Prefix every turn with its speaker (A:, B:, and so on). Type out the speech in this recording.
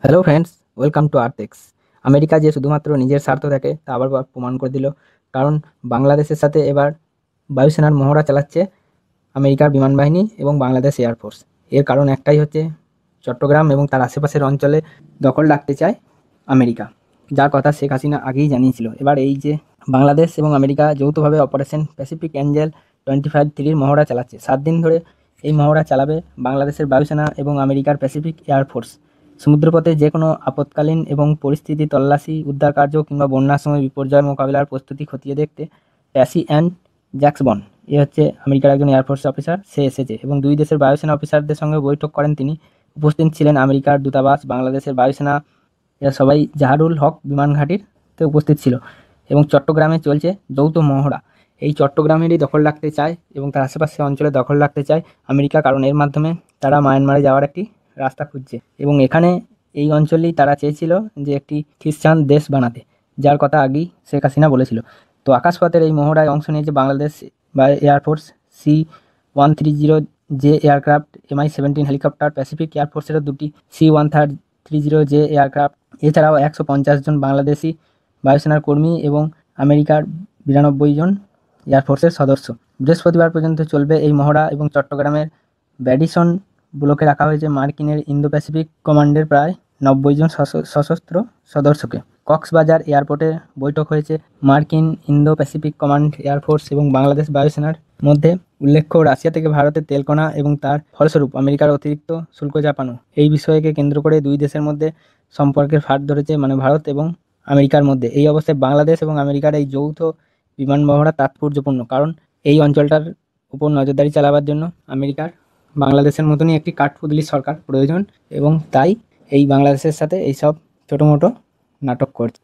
A: Hello friends, welcome to আর্থেক্স। America যে শুধুমাত্র নিজের স্বার্থ থাকে তা আবার প্রমাণ করে দিল। কারণ বাংলাদেশের সাথে এবার বায়ুসেনার মহড়া চালাচ্ছে আমেরিকার বিমান বাহিনী এবং বাংলাদেশ এয়ারফোর্স। এর কারণ একটাই হচ্ছে চট্টগ্রাম এবং তার আশেপাশের অঞ্চলে দখল রাখতে চায় আমেরিকা, যার কথা শেখ হাসিনা আগেই জানিয়েছিল। এবার এই যে বাংলাদেশ এবং আমেরিকা যৌথভাবে অপারেশন প্যাসিফিক অ্যাঞ্জেল 25-3 মহড়া চালাচ্ছে, 7 দিন ধরে এই মহড়া চালাবে বাংলাদেশের বায়ুসেনা এবং আমেরিকার প্যাসিফিক এয়ারফোর্স। সমুদ্রপথে যে কোনো আপৎকালীন এবং পরিস্থিতি তল্লাশি, উদ্ধার কার্য কিংবা বন্যার সময় বিপর্যয় মোকাবিলার প্রস্তুতি খতিয়ে দেখতে প্যাসি অ্যান্ড জ্যাকসবন, এ হচ্ছে আমেরিকার একজন এয়ারফোর্স অফিসার, সে এসেছে এবং দুই দেশের বায়ুসেনা অফিসারদের সঙ্গে বৈঠক করেন তিনি। উপস্থিত ছিলেন আমেরিকার দূতাবাস, বাংলাদেশের বায়ুসেনা, এরা সবাই জাহারুল হক বিমান ঘাঁটিতে উপস্থিত ছিল। এবং চট্টগ্রামে চলছে যৌথ মহড়া। এই চট্টগ্রামেরই দখল রাখতে চায় এবং তার আশেপাশের অঞ্চলে দখল রাখতে চায় আমেরিকা, কারণ এর মাধ্যমে তারা মায়ানমারে যাওয়ার একটি রাস্তা খুঁজছে এবং এখানে এই অঞ্চলেই তারা চেয়েছিল যে একটি খ্রিস্টান দেশ বানাতে, যার কথা আগেই শেখ হাসিনা বলেছিল। তো আকাশপথের এই মহড়ায় অংশ নিয়েছে বাংলাদেশ বা air force, C-130J aircraft, MI-17 helicopter, Pacific এয়ারফোর্সেরও দুটি C-130J এয়ারক্রাফট, এছাড়াও 150 জন বাংলাদেশি বায়ুসেনার কর্মী এবং আমেরিকার 92 জন এয়ারফোর্সের সদস্য। বৃহস্পতিবার পর্যন্ত চলবে এই মহড়া এবং চট্টগ্রামের ব্যাডিসন ব্লকে রাখা হয়েছে মার্কিনের ইন্দো প্যাসিফিক কমান্ডের প্রায় 90 জন সশস্ত্র সদস্যকে। কক্সবাজার এয়ারপোর্টে বৈঠক হয়েছে মার্কিন ইন্দো প্যাসিফিক কমান্ড, এয়ারফোর্স এবং বাংলাদেশ বায়ুসেনার মধ্যে। উল্লেখ্য, রাশিয়া থেকে ভারতের তেল কেনা এবং তার ফলস্বরূপ আমেরিকার অতিরিক্ত শুল্ক চাপানো, এই বিষয়কে কেন্দ্র করে দুই দেশের মধ্যে সম্পর্কের ফাট ধরেছে, মানে ভারত এবং আমেরিকার মধ্যে। এই অবস্থায় বাংলাদেশ এবং আমেরিকার এই যৌথ বিমান মহড়া তাৎপর্যপূর্ণ, কারণ এই অঞ্চলটার উপর নজরদারি চালাবার জন্য আমেরিকার বাংলাদেশের মতনই একটি কাঠপুতলি সরকার প্রয়োজন এবং তাই এই বাংলাদেশের সাথে এইসব ছোটো মোটো নাটক করছে।